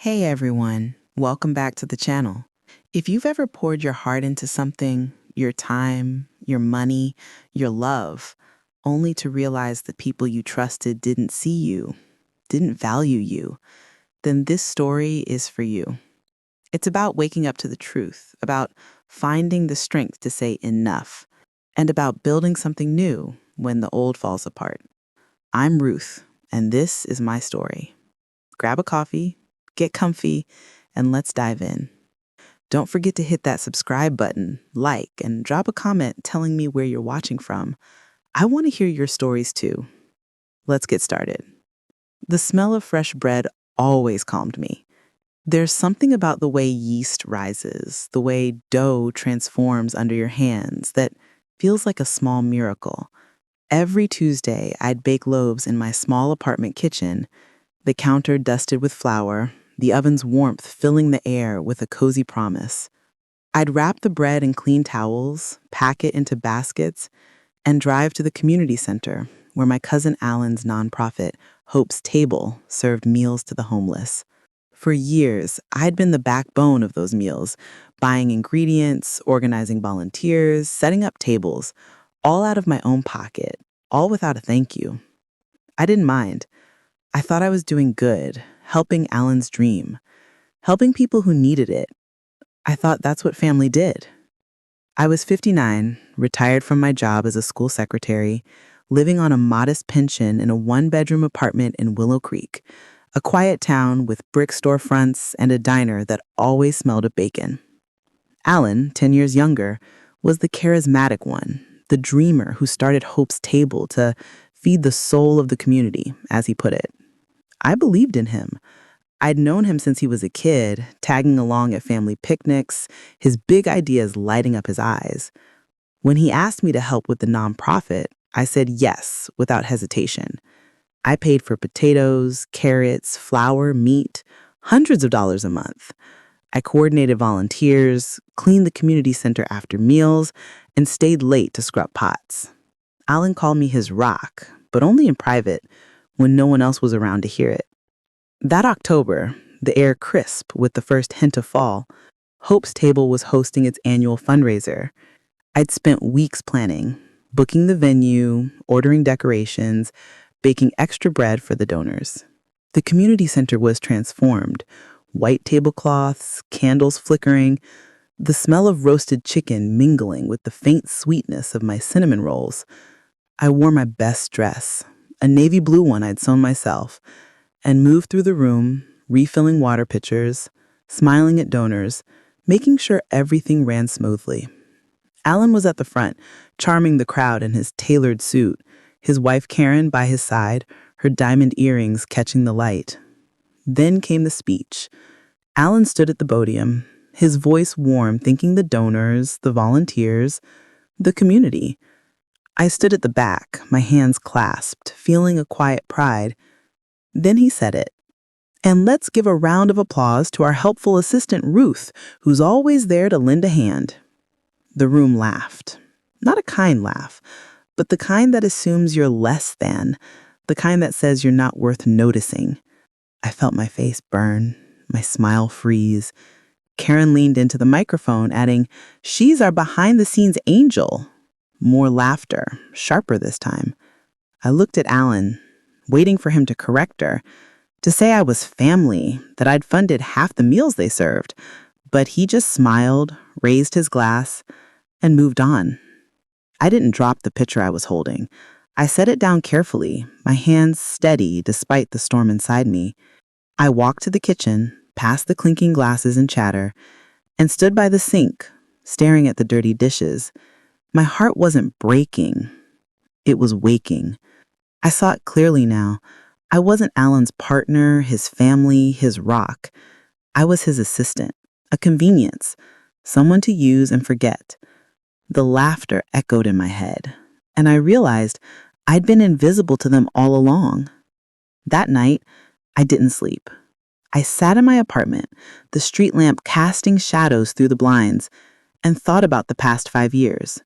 Hey everyone, welcome back to the channel. If you've ever poured your heart into something, your time, your money, your love, only to realize that people you trusted didn't see you, didn't value you, then this story is for you. It's about waking up to the truth, about finding the strength to say enough, and about building something new when the old falls apart. I'm Ruth, and this is my story. Grab a coffee, get comfy, and let's dive in. Don't forget to hit that subscribe button, like, and drop a comment telling me where you're watching from. I want to hear your stories too. Let's get started. The smell of fresh bread always calmed me. There's something about the way yeast rises, the way dough transforms under your hands, that feels like a small miracle. Every Tuesday, I'd bake loaves in my small apartment kitchen, the counter dusted with flour, the oven's warmth filling the air with a cozy promise. I'd wrap the bread in clean towels, pack it into baskets, and drive to the community center where my cousin Alan's nonprofit, Hope's Table, served meals to the homeless. For years, I'd been the backbone of those meals, buying ingredients, organizing volunteers, setting up tables, all out of my own pocket, all without a thank you. I didn't mind. I thought I was doing good, helping Alan's dream, helping people who needed it. I thought that's what family did. I was 59, retired from my job as a school secretary, living on a modest pension in a one-bedroom apartment in Willow Creek, a quiet town with brick storefronts and a diner that always smelled of bacon. Alan, 10 years younger, was the charismatic one, the dreamer who started Hope's Table to feed the soul of the community, as he put it. I believed in him. I'd known him since he was a kid, tagging along at family picnics, his big ideas lighting up his eyes. When he asked me to help with the nonprofit, I said yes, without hesitation. I paid for potatoes, carrots, flour, meat, hundreds of dollars a month. I coordinated volunteers, cleaned the community center after meals, and stayed late to scrub pots. Alan called me his rock, but only in private, when no one else was around to hear it. That October, the air crisp with the first hint of fall, Hope's Table was hosting its annual fundraiser. I'd spent weeks planning, booking the venue, ordering decorations, baking extra bread for the donors. The community center was transformed, white tablecloths, candles flickering, the smell of roasted chicken mingling with the faint sweetness of my cinnamon rolls. I wore my best dress, a navy blue one I'd sewn myself, and moved through the room, refilling water pitchers, smiling at donors, making sure everything ran smoothly. Alan was at the front, charming the crowd in his tailored suit, his wife Karen by his side, her diamond earrings catching the light. Then came the speech. Alan stood at the podium, his voice warm, thanking the donors, the volunteers, the community. I stood at the back, my hands clasped, feeling a quiet pride. Then he said it. And let's give a round of applause to our helpful assistant, Ruth, who's always there to lend a hand. The room laughed. Not a kind laugh, but the kind that assumes you're less than, the kind that says you're not worth noticing. I felt my face burn, my smile freeze. Karen leaned into the microphone, adding, "She's our behind-the-scenes angel." More laughter, sharper this time. I looked at Alan, waiting for him to correct her, to say I was family, that I'd funded half the meals they served. But he just smiled, raised his glass, and moved on. I didn't drop the pitcher I was holding. I set it down carefully, my hands steady despite the storm inside me. I walked to the kitchen, past the clinking glasses and chatter, and stood by the sink, staring at the dirty dishes. My heart wasn't breaking. It was waking. I saw it clearly now. I wasn't Alan's partner, his family, his rock. I was his assistant, a convenience, someone to use and forget. The laughter echoed in my head, and I realized I'd been invisible to them all along. That night, I didn't sleep. I sat in my apartment, the street lamp casting shadows through the blinds, and thought about the past 5 years.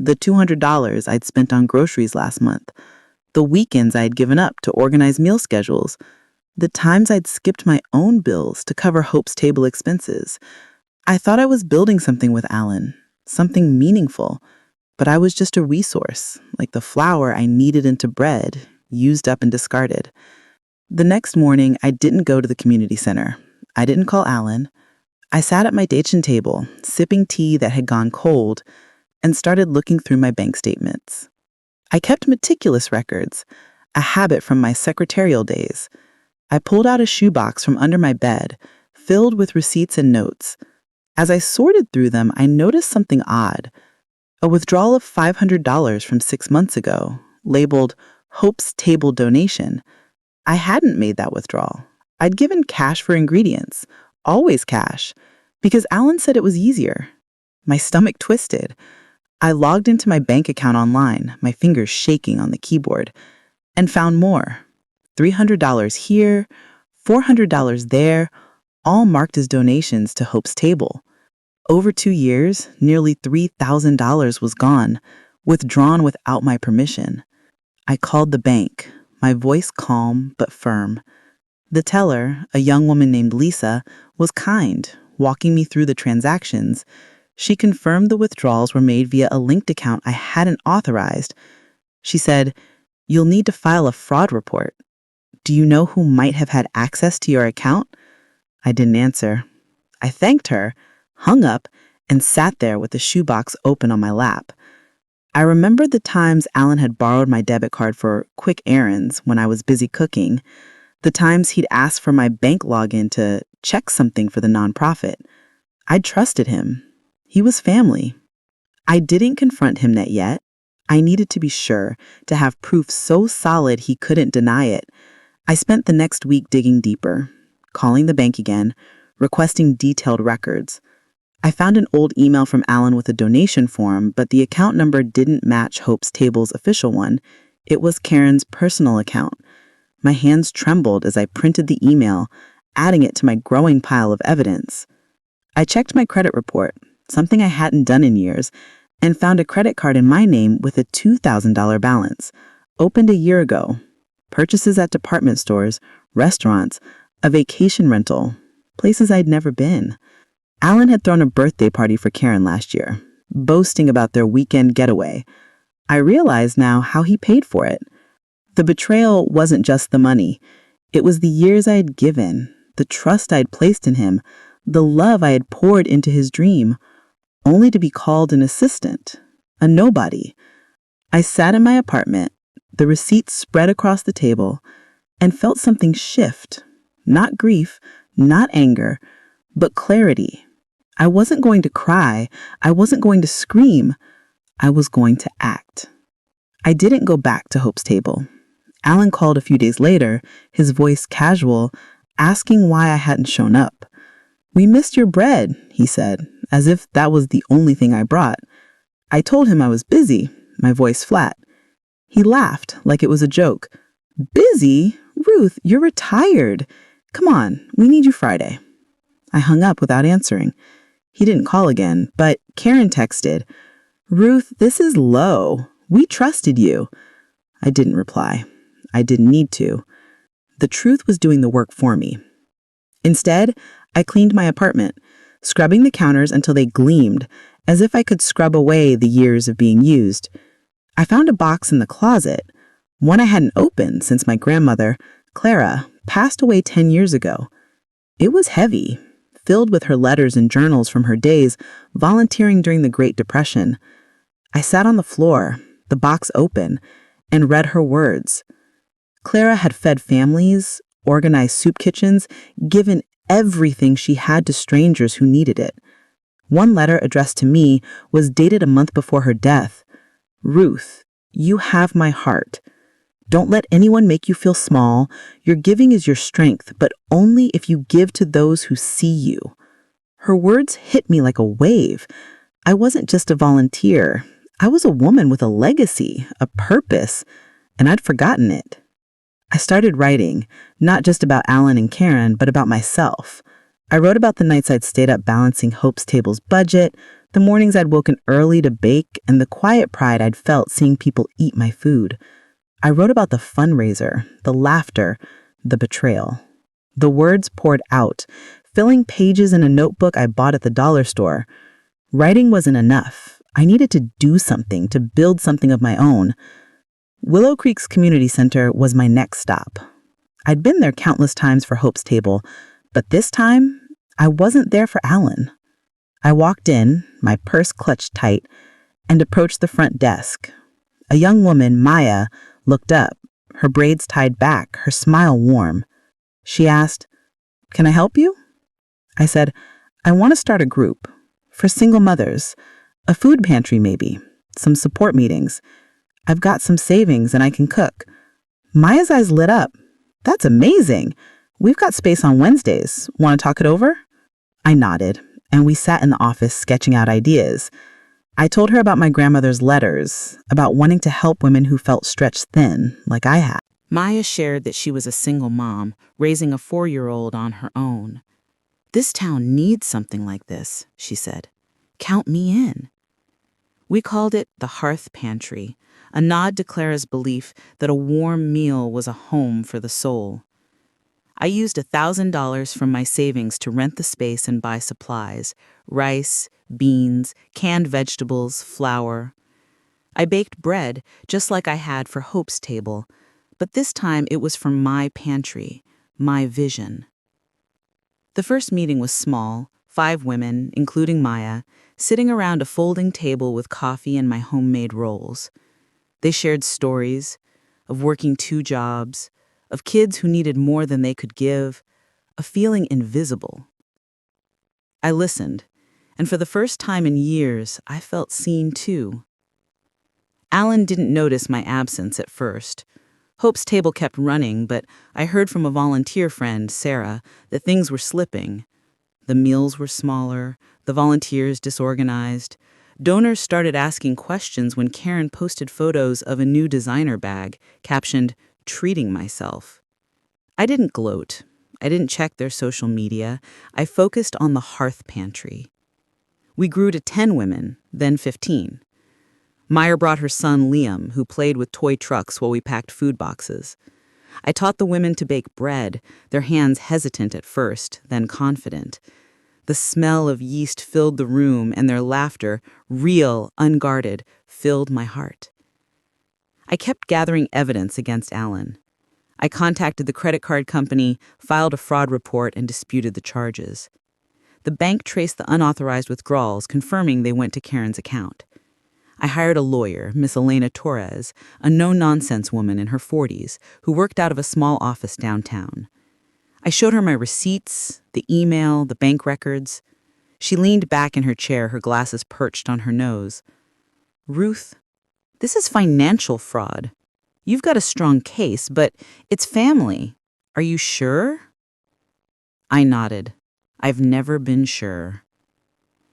The $200 I'd spent on groceries last month, the weekends I'd given up to organize meal schedules, The times I'd skipped my own bills to cover Hope's table expenses. I thought I was building something with Alan, something meaningful, but I was just a resource, like the flour I kneaded into bread, used up and discarded. The next morning, I didn't go to the community center. I didn't call Alan. I sat at my kitchen table, sipping tea that had gone cold, and started looking through my bank statements. I kept meticulous records, a habit from my secretarial days. I pulled out a shoebox from under my bed, filled with receipts and notes. As I sorted through them, I noticed something odd. A withdrawal of $500 from 6 months ago, labeled Hope's Table Donation. I hadn't made that withdrawal. I'd given cash for ingredients, always cash, because Alan said it was easier. My stomach twisted. I logged into my bank account online, my fingers shaking on the keyboard, and found more. $300 here, $400 there, all marked as donations to Hope's Table. Over 2 years, nearly $3,000 was gone, withdrawn without my permission. I called the bank, my voice calm but firm. The teller, a young woman named Lisa, was kind, walking me through the transactions. She confirmed the withdrawals were made via a linked account I hadn't authorized. She said, "You'll need to file a fraud report. Do you know who might have had access to your account?" I didn't answer. I thanked her, hung up, and sat there with the shoebox open on my lap. I remembered the times Alan had borrowed my debit card for quick errands when I was busy cooking, the times he'd asked for my bank login to check something for the nonprofit. I'd trusted him. He was family. I didn't confront him yet. I needed to be sure, to have proof so solid he couldn't deny it. I spent the next week digging deeper, calling the bank again, requesting detailed records. I found an old email from Alan with a donation form, but the account number didn't match Hope's Table's official one. It was Karen's personal account. My hands trembled as I printed the email, adding it to my growing pile of evidence. I checked my credit report, something I hadn't done in years, and found a credit card in my name with a $2,000 balance, opened a year ago. Purchases at department stores, restaurants, a vacation rental, places I'd never been. Alan had thrown a birthday party for Karen last year, boasting about their weekend getaway. I realized now how he paid for it. The betrayal wasn't just the money. It was the years I had given, the trust I'd placed in him, the love I had poured into his dream, only to be called an assistant, a nobody. I sat in my apartment, the receipts spread across the table, and felt something shift. Not grief, not anger, but clarity. I wasn't going to cry. I wasn't going to scream. I was going to act. I didn't go back to Hope's Table. Alan called a few days later, his voice casual, asking why I hadn't shown up. "We missed your bread," he said, as if that was the only thing I brought. I told him I was busy, my voice flat. He laughed like it was a joke. "Busy? Ruth, you're retired. Come on, we need you Friday." I hung up without answering. He didn't call again, but Karen texted, "Ruth, this is low. We trusted you." I didn't reply. I didn't need to. The truth was doing the work for me. Instead, I cleaned my apartment, scrubbing the counters until they gleamed, as if I could scrub away the years of being used. I found a box in the closet, one I hadn't opened since my grandmother, Clara, passed away 10 years ago. It was heavy, filled with her letters and journals from her days volunteering during the Great Depression. I sat on the floor, the box open, and read her words. Clara had fed families, organized soup kitchens, given everything she had to strangers who needed it. One letter addressed to me was dated a month before her death. "Ruth, you have my heart. Don't let anyone make you feel small. Your giving is your strength, but only if you give to those who see you." Her words hit me like a wave. I wasn't just a volunteer. I was a woman with a legacy, a purpose, and I'd forgotten it. I started writing, not just about Alan and Karen, but about myself. I wrote about the nights I'd stayed up balancing Hope's Table's budget, the mornings I'd woken early to bake, and the quiet pride I'd felt seeing people eat my food. I wrote about the fundraiser, the laughter, the betrayal. The words poured out, filling pages in a notebook I bought at the dollar store. Writing wasn't enough. I needed to do something, to build something of my own. Willow Creek's community center was my next stop. I'd been there countless times for Hope's Table, but this time, I wasn't there for Alan. I walked in, my purse clutched tight, and approached the front desk. A young woman, Maya, looked up, her braids tied back, her smile warm. She asked, "Can I help you?" I said, "I want to start a group. For single mothers. A food pantry maybe. Some support meetings. I've got some savings and I can cook." Maya's eyes lit up. "That's amazing. We've got space on Wednesdays. Want to talk it over?" I nodded, and we sat in the office sketching out ideas. I told her about my grandmother's letters, about wanting to help women who felt stretched thin, like I had. Maya shared that she was a single mom, raising a 4-year-old on her own. "This town needs something like this," she said. "Count me in." We called it the Hearth Pantry, a nod to Clara's belief that a warm meal was a home for the soul. I used $1,000 from my savings to rent the space and buy supplies: rice, beans, canned vegetables, flour. I baked bread, just like I had for Hope's Table, but this time it was from my pantry, my vision. The first meeting was small, 5 women, including Maya, sitting around a folding table with coffee and my homemade rolls. They shared stories of working 2 jobs, of kids who needed more than they could give, of feeling invisible. I listened, and for the first time in years, I felt seen too. Alan didn't notice my absence at first. Hope's Table kept running, but I heard from a volunteer friend, Sarah, that things were slipping. The meals were smaller, the volunteers disorganized. Donors started asking questions when Karen posted photos of a new designer bag, captioned, "Treating myself." I didn't gloat. I didn't check their social media. I focused on the Hearth Pantry. We grew to 10 women, then 15. Meyer brought her son Liam, who played with toy trucks while we packed food boxes. I taught the women to bake bread, their hands hesitant at first, then confident. The smell of yeast filled the room, and their laughter, real, unguarded, filled my heart. I kept gathering evidence against Alan. I contacted the credit card company, filed a fraud report, and disputed the charges. The bank traced the unauthorized withdrawals, confirming they went to Karen's account. I hired a lawyer, Miss Elena Torres, a no-nonsense woman in her 40s, who worked out of a small office downtown. I showed her my receipts, the email, the bank records. She leaned back in her chair, her glasses perched on her nose. "Ruth, this is financial fraud. You've got a strong case, but it's family. Are you sure?" I nodded. I've never been sure.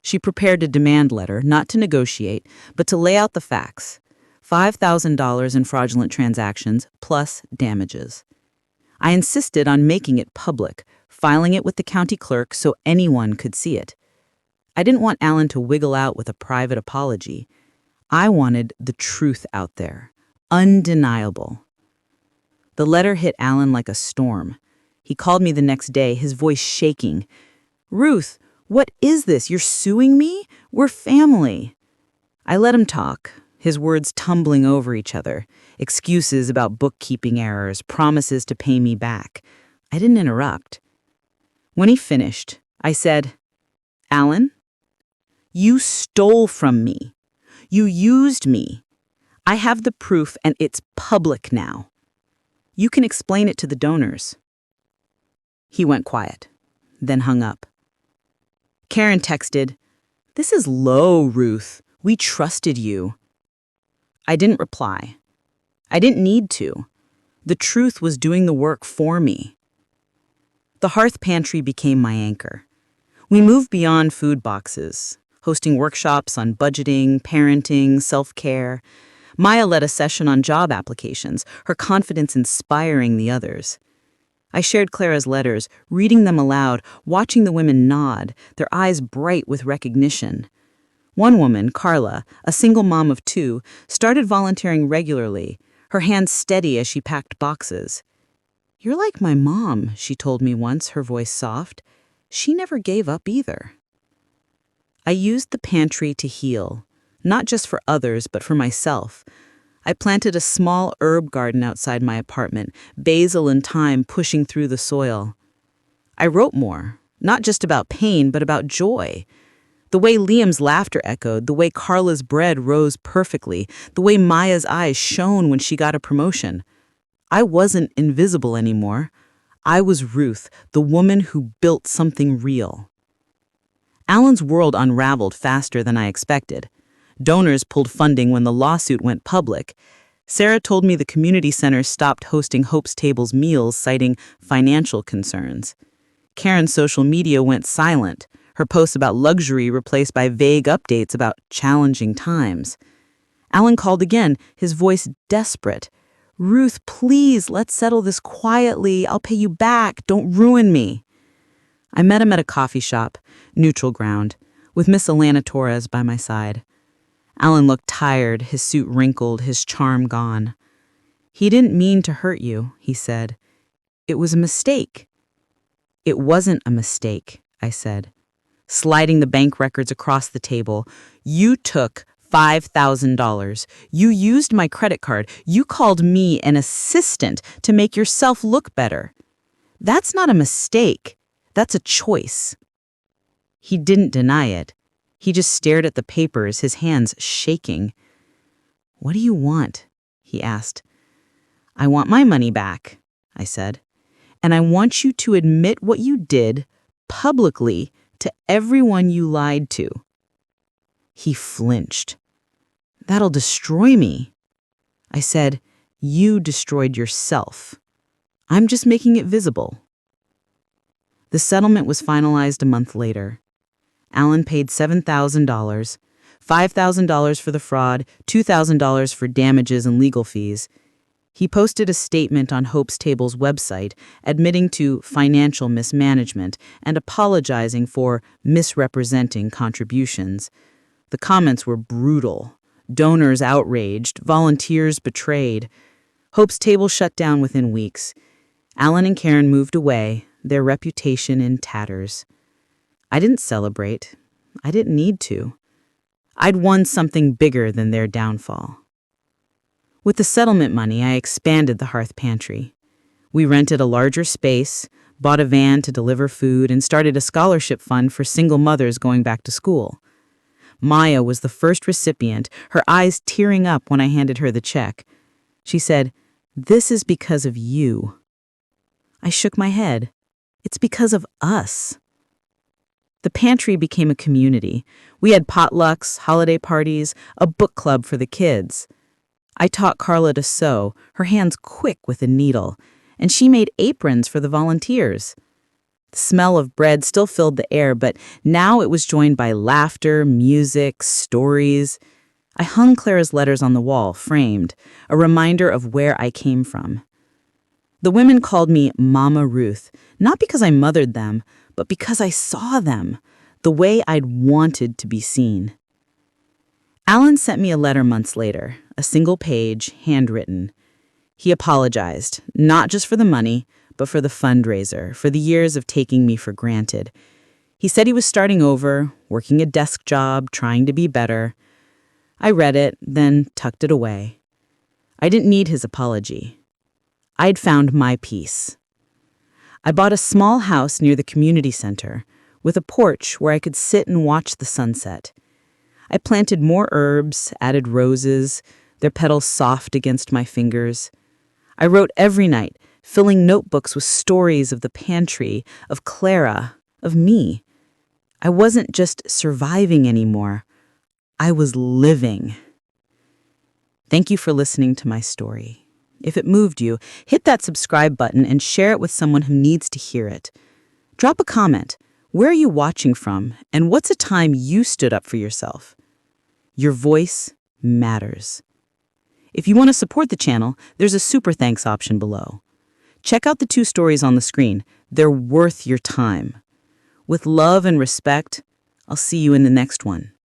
She prepared a demand letter, not to negotiate, but to lay out the facts. $5,000 in fraudulent transactions, plus damages. I insisted on making it public, filing it with the county clerk so anyone could see it. I didn't want Alan to wiggle out with a private apology. I wanted the truth out there, undeniable. The letter hit Alan like a storm. He called me the next day, his voice shaking. "Ruth, what is this? You're suing me? We're family." I let him talk, his words tumbling over each other, excuses about bookkeeping errors, promises to pay me back. I didn't interrupt. When he finished, I said, "Alan, you stole from me. You used me. I have the proof and it's public now. You can explain it to the donors." He went quiet, then hung up. Karen texted, "This is low, Ruth. We trusted you." I didn't reply. I didn't need to. The truth was doing the work for me. The Hearth Pantry became my anchor. We moved beyond food boxes, hosting workshops on budgeting, parenting, self-care. Maya led a session on job applications, her confidence inspiring the others. I shared Clara's letters, reading them aloud, watching the women nod, their eyes bright with recognition. One woman, Carla, a single mom of 2, started volunteering regularly, her hands steady as she packed boxes. "You're like my mom," she told me once, her voice soft. "She never gave up either." I used the pantry to heal, not just for others, but for myself. I planted a small herb garden outside my apartment, basil and thyme pushing through the soil. I wrote more, not just about pain, but about joy. The way Liam's laughter echoed, the way Carla's bread rose perfectly, the way Maya's eyes shone when she got a promotion. I wasn't invisible anymore. I was Ruth, the woman who built something real. Alan's world unraveled faster than I expected. Donors pulled funding when the lawsuit went public. Sarah told me the community center stopped hosting Hope's Table's meals, citing financial concerns. Karen's social media went silent, her posts about luxury replaced by vague updates about challenging times. Alan called again, his voice desperate. "Ruth, please, let's settle this quietly. I'll pay you back. Don't ruin me." I met him at a coffee shop, neutral ground, with Miss Alana Torres by my side. Alan looked tired, his suit wrinkled, his charm gone. "He didn't mean to hurt you," he said. "It was a mistake." "It wasn't a mistake," I said, sliding the bank records across the table. "You took $5,000. You used my credit card. You called me an assistant to make yourself look better. That's not a mistake. That's a choice." He didn't deny it. He just stared at the papers, his hands shaking. "What do you want?" he asked. "I want my money back," I said. "And I want you to admit what you did publicly to everyone you lied to." He flinched. "That'll destroy me." I said, "You destroyed yourself. I'm just making it visible." The settlement was finalized a month later. Alan paid $7,000, $5,000 for the fraud, $2,000 for damages and legal fees. He posted a statement on Hope's Table's website admitting to financial mismanagement and apologizing for misrepresenting contributions. The comments were brutal. Donors outraged, volunteers betrayed. Hope's Table shut down within weeks. Alan and Karen moved away, their reputation in tatters. I didn't celebrate. I didn't need to. I'd won something bigger than their downfall. With the settlement money, I expanded the hearth pantry. We rented a larger space, bought a van to deliver food, and started a scholarship fund for single mothers going back to school. Maya was the first recipient, her eyes tearing up when I handed her the check. She said, "This is because of you." I shook my head. "It's because of us." The pantry became a community. We had potlucks, holiday parties, a book club for the kids. I taught Carla to sew, her hands quick with a needle, and she made aprons for the volunteers. The smell of bread still filled the air, but now it was joined by laughter, music, stories. I hung Clara's letters on the wall, framed, a reminder of where I came from. The women called me Mama Ruth, not because I mothered them, but because I saw them, the way I'd wanted to be seen. Alan sent me a letter months later, a single page, handwritten. He apologized, not just for the money, but for the fundraiser, for the years of taking me for granted. He said he was starting over, working a desk job, trying to be better. I read it, then tucked it away. I didn't need his apology. I'd found my peace. I bought a small house near the community center, with a porch where I could sit and watch the sunset. I planted more herbs, added roses, their petals soft against my fingers. I wrote every night, filling notebooks with stories of the pantry, of Clara, of me. I wasn't just surviving anymore. I was living. Thank you for listening to my story. If it moved you, hit that subscribe button and share it with someone who needs to hear it. Drop a comment. Where are you watching from, and what's a time you stood up for yourself? Your voice matters. If you want to support the channel, there's a super thanks option below. Check out the 2 stories on the screen. They're worth your time. With love and respect, I'll see you in the next one.